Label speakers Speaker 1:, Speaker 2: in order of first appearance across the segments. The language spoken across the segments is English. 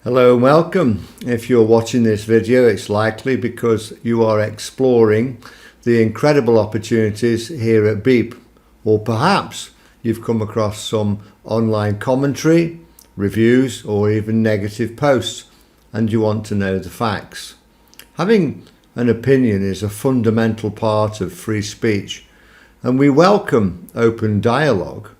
Speaker 1: Hello and welcome. If you're watching this video, it's likely because you are exploring the incredible opportunities here at Beep, or perhaps you've come across some online commentary, reviews, or even negative posts, and you want to know the facts. Having an opinion is a fundamental part of free speech, and we welcome open dialogue.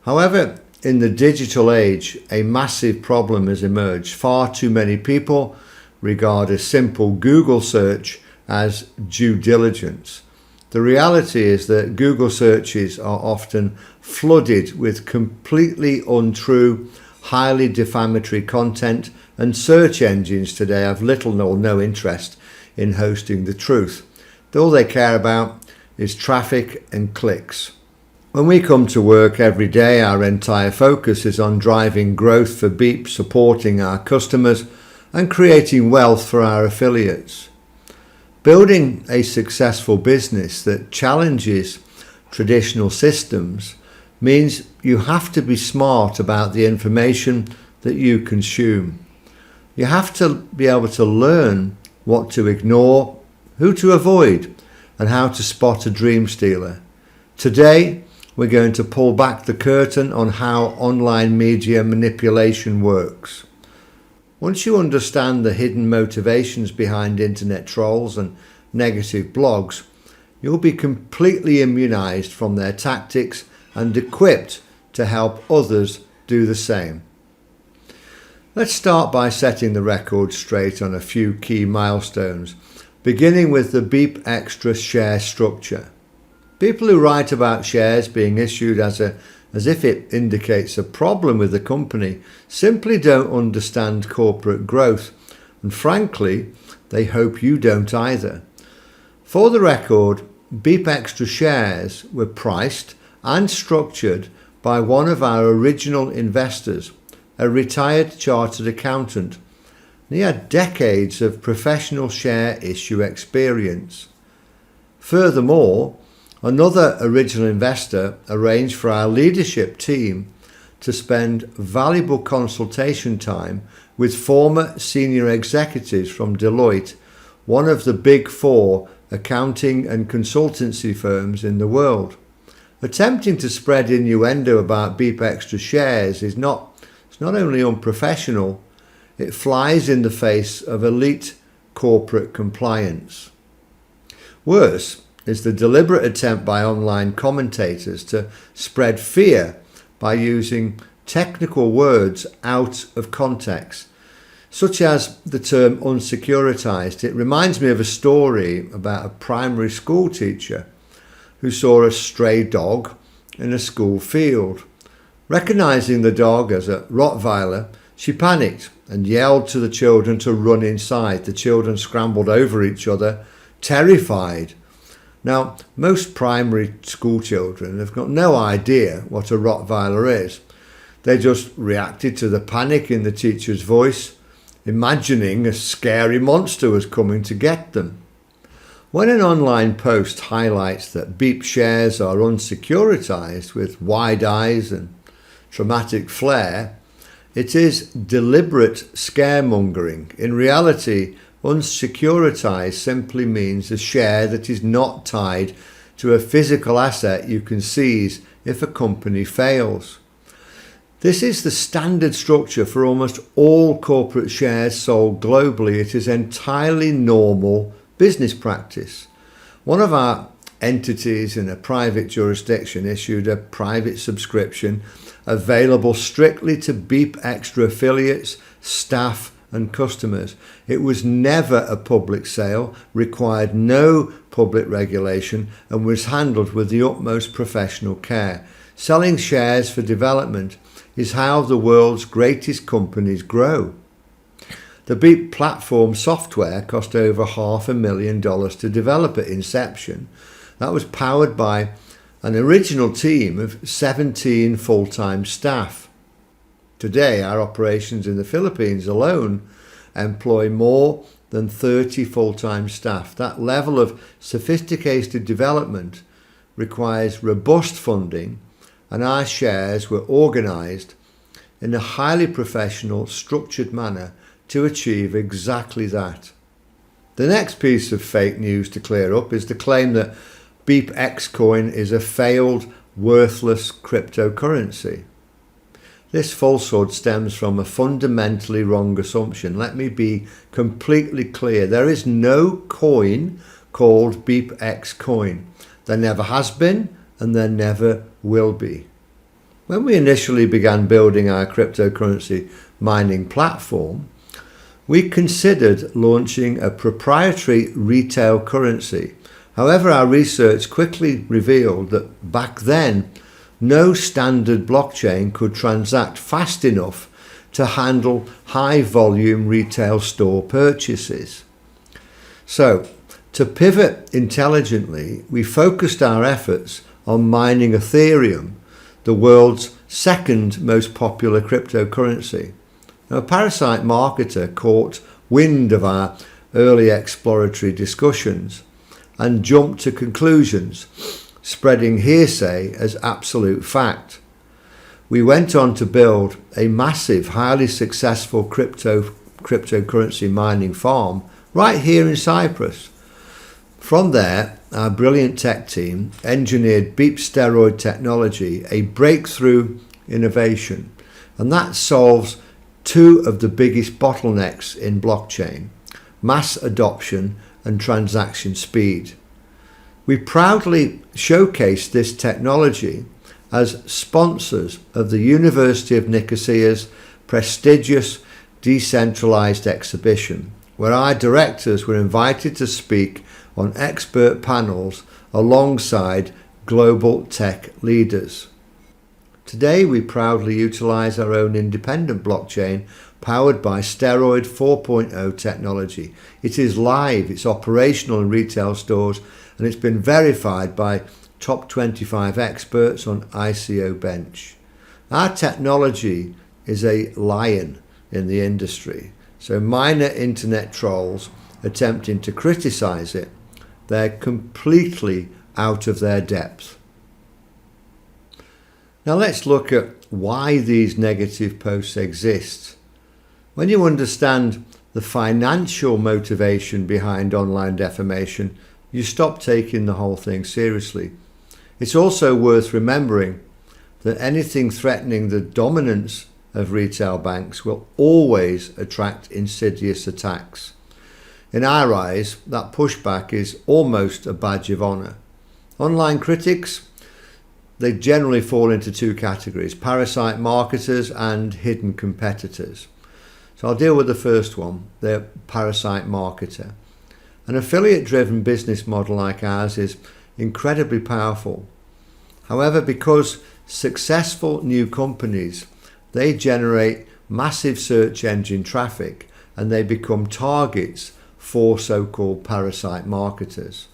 Speaker 1: However, in the digital age, a massive problem has emerged. Far too many people regard a simple Google search as due diligence. The reality is that Google searches are often flooded with completely untrue, highly defamatory content, and search engines today have little or no interest in hosting the truth. All they care about is traffic and clicks. When we come to work every day, our entire focus is on driving growth for Beep, supporting our customers and creating wealth for our affiliates. Building a successful business that challenges traditional systems means you have to be smart about the information that you consume. You have to be able to learn what to ignore, who to avoid, and how to spot a dream stealer. Today, we're going to pull back the curtain on how online media manipulation works. Once you understand the hidden motivations behind internet trolls and negative blogs, you'll be completely immunized from their tactics and equipped to help others do the same. Let's start by setting the record straight on a few key milestones, beginning with the Beep Xtra share structure. People who write about shares being issued as if it indicates a problem with the company simply don't understand corporate growth, and frankly, they hope you don't either. For the record, Beep Xtra shares were priced and structured by one of our original investors, a retired chartered accountant. He had decades of professional share issue experience. Furthermore, another original investor arranged for our leadership team to spend valuable consultation time with former senior executives from Deloitte, one of the big four accounting and consultancy firms in the world. Attempting to spread innuendo about Beep Xtra shares is not only unprofessional, it flies in the face of elite corporate compliance. Worse is the deliberate attempt by online commentators to spread fear by using technical words out of context, such as the term unsecuritised. It reminds me of a story about a primary school teacher who saw a stray dog in a school field. Recognising the dog as a Rottweiler, she panicked and yelled to the children to run inside. The children scrambled over each other, terrified. Now, most primary school children have got no idea what a Rottweiler is. They just reacted to the panic in the teacher's voice, imagining a scary monster was coming to get them. When an online post highlights that Beep shares are unsecuritized with wide eyes and dramatic flair, it is deliberate scaremongering. In reality, unsecuritized simply means a share that is not tied to a physical asset you can seize if a company fails. This is the standard structure for almost all corporate shares sold globally. It is entirely normal business practice. One of our entities in a private jurisdiction issued a private subscription available strictly to Beep Xtra affiliates, staff, and customers. It was never a public sale, required no public regulation, and was handled with the utmost professional care. Selling shares for development is how the world's greatest companies grow. The Beep platform software cost over $500,000 to develop at inception. That was powered by an original team of 17 full-time staff. Today, our operations in the Philippines alone employ more than 30 full-time staff. That level of sophisticated development requires robust funding, and our shares were organised in a highly professional, structured manner to achieve exactly that. The next piece of fake news to clear up is the claim that BeepX coin is a failed, worthless cryptocurrency. This falsehood stems from a fundamentally wrong assumption. Let me be completely clear. There is no coin called BeepX coin. There never has been, and there never will be. When we initially began building our cryptocurrency mining platform, we considered launching a proprietary retail currency. However, our research quickly revealed that back then, no standard blockchain could transact fast enough to handle high volume retail store purchases. So, to pivot intelligently, we focused our efforts on mining Ethereum, the world's second most popular cryptocurrency. Now, a Parasite marketer caught wind of our early exploratory discussions and jumped to conclusions, spreading hearsay as absolute fact. We went on to build a massive, highly successful cryptocurrency mining farm right here in Cyprus. From there, our brilliant tech team engineered Beep Steroid technology, a breakthrough innovation, and that solves two of the biggest bottlenecks in blockchain: mass adoption and transaction speed. We proudly showcased this technology as sponsors of the University of Nicosia's prestigious Decentralized exhibition, where our directors were invited to speak on expert panels alongside global tech leaders. Today we proudly utilize our own independent blockchain powered by Steroid 4.0 technology. It is live, it's operational in retail stores, and it's been verified by top 25 experts on ICO Bench. Our technology is a lion in the industry, so minor internet trolls attempting to criticize it, they're completely out of their depth. Now let's look at why these negative posts exist. When you understand the financial motivation behind online defamation, you stop taking the whole thing seriously. It's also worth remembering that anything threatening the dominance of retail banks will always attract insidious attacks. In our eyes, that pushback is almost a badge of honour. Online critics, they generally fall into two categories: parasite marketers and hidden competitors. So I'll deal with the first one, the parasite marketer. An affiliate-driven business model like ours is incredibly powerful. However, because successful new companies, they generate massive search engine traffic and they become targets for so-called parasite marketers.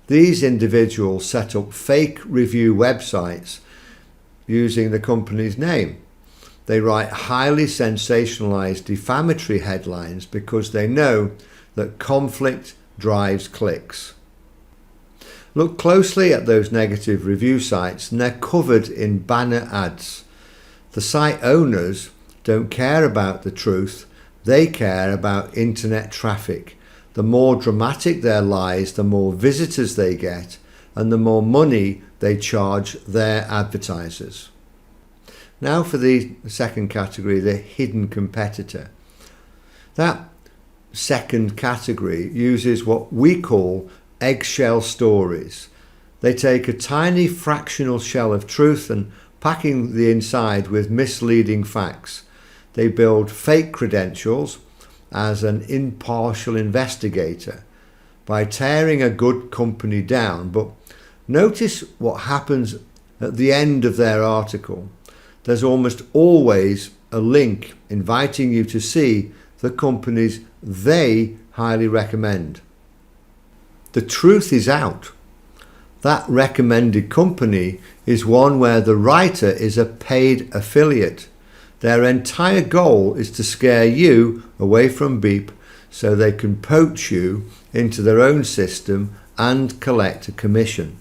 Speaker 1: These individuals set up fake review websites using the company's name. They write highly sensationalized defamatory headlines because they know that conflict drives clicks. Look closely at those negative review sites and they're covered in banner ads. The site owners don't care about the truth, they care about internet traffic. The more dramatic their lies, the more visitors they get and the more money they charge their advertisers. Now for the second category, the hidden competitor. That second category uses what we call eggshell stories. They take a tiny fractional shell of truth and packing the inside with misleading facts. They build fake credentials as an impartial investigator by tearing a good company down. But notice what happens at the end of their article. There's almost always a link inviting you to see the companies they highly recommend. The truth is out. That recommended company is one where the writer is a paid affiliate. Their entire goal is to scare you away from Beep so they can poach you into their own system and collect a commission.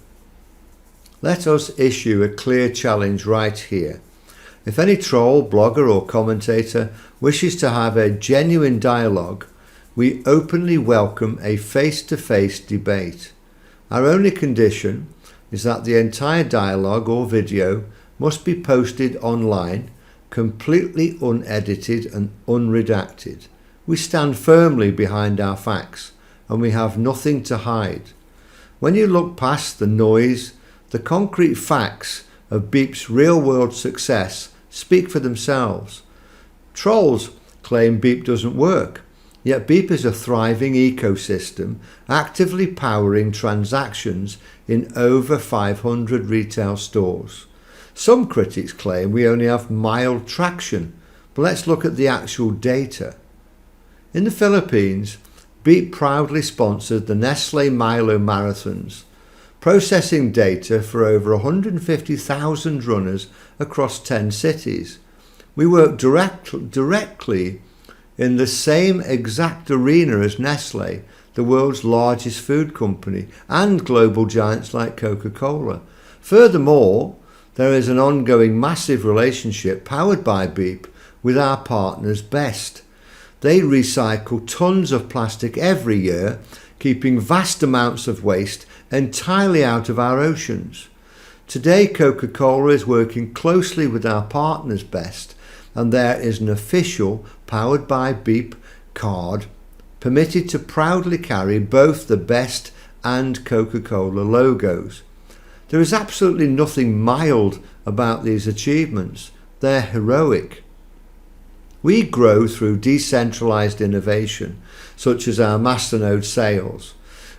Speaker 1: Let us issue a clear challenge right here. If any troll, blogger or commentator wishes to have a genuine dialogue, we openly welcome a face-to-face debate. Our only condition is that the entire dialogue or video must be posted online, completely unedited and unredacted. We stand firmly behind our facts and we have nothing to hide. When you look past the noise, the concrete facts of Beep's real-world success speak for themselves. Trolls claim Beep doesn't work, yet Beep is a thriving ecosystem actively powering transactions in over 500 retail stores. Some critics claim we only have mild traction, but let's look at the actual data. In the Philippines, Beep proudly sponsored the Nestle Milo Marathons, processing data for over 150,000 runners across 10 cities. We work directly in the same exact arena as Nestle, the world's largest food company, and global giants like Coca-Cola. Furthermore, there is an ongoing massive relationship powered by Beep with our partners Best. They recycle tons of plastic every year, keeping vast amounts of waste entirely out of our oceans. Today, Coca-Cola is working closely with our partners Best, and there is an official powered by Beep card permitted to proudly carry both the Best and Coca-Cola logos. There is absolutely nothing mild about these achievements. They're heroic. We grow through decentralized innovation, such as our masternode sales.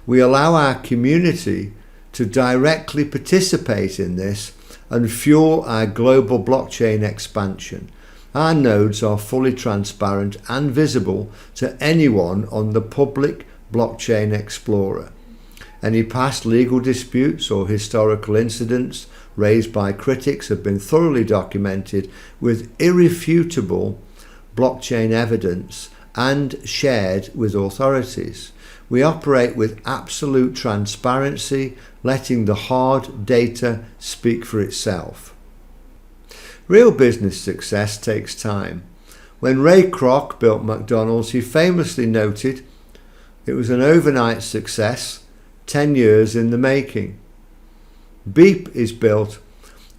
Speaker 1: We allow our community to directly participate in this and fuel our global blockchain expansion. Our nodes are fully transparent and visible to anyone on the public blockchain explorer. Any past legal disputes or historical incidents raised by critics have been thoroughly documented with irrefutable blockchain evidence and shared with authorities. We operate with absolute transparency, letting the hard data speak for itself. Real business success takes time. When Ray Kroc built McDonald's, he famously noted it was an overnight success, 10 years in the making. Beep is built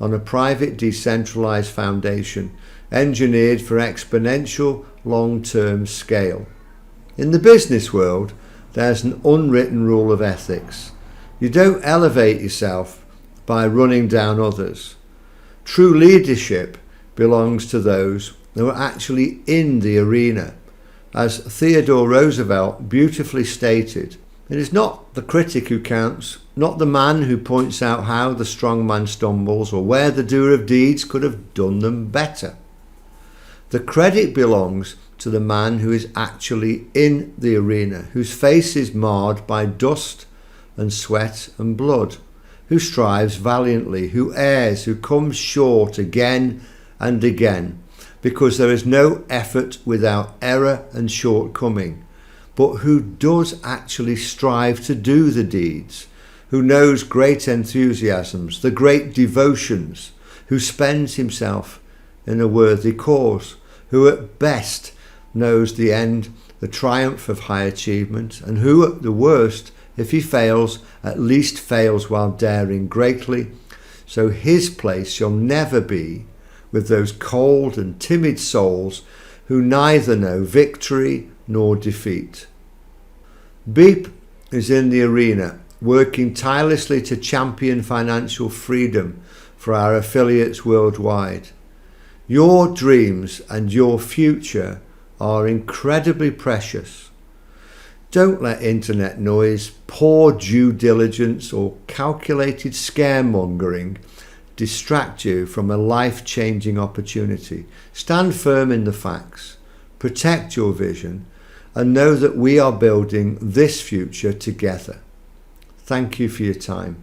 Speaker 1: on a private decentralized foundation engineered for exponential long-term scale. In the business world, there's an unwritten rule of ethics. You don't elevate yourself by running down others. True leadership belongs to those who are actually in the arena. As Theodore Roosevelt beautifully stated, it is not the critic who counts, not the man who points out how the strong man stumbles or where the doer of deeds could have done them better. The credit belongs to the man who is actually in the arena, whose face is marred by dust and sweat and blood, who strives valiantly, who errs, who comes short again and again, because there is no effort without error and shortcoming, but who does actually strive to do the deeds, who knows great enthusiasms, the great devotions, who spends himself in a worthy cause, who at best knows the end, the triumph of high achievement, and who at the worst, if he fails, at least fails while daring greatly. So his place shall never be with those cold and timid souls who neither know victory nor defeat. Beep is in the arena, working tirelessly to champion financial freedom for our affiliates worldwide. Your dreams and your future are incredibly precious. Don't let internet noise, poor due diligence or calculated scaremongering distract you from a life-changing opportunity. Stand firm in the facts, protect your vision, and know that we are building this future together. Thank you for your time.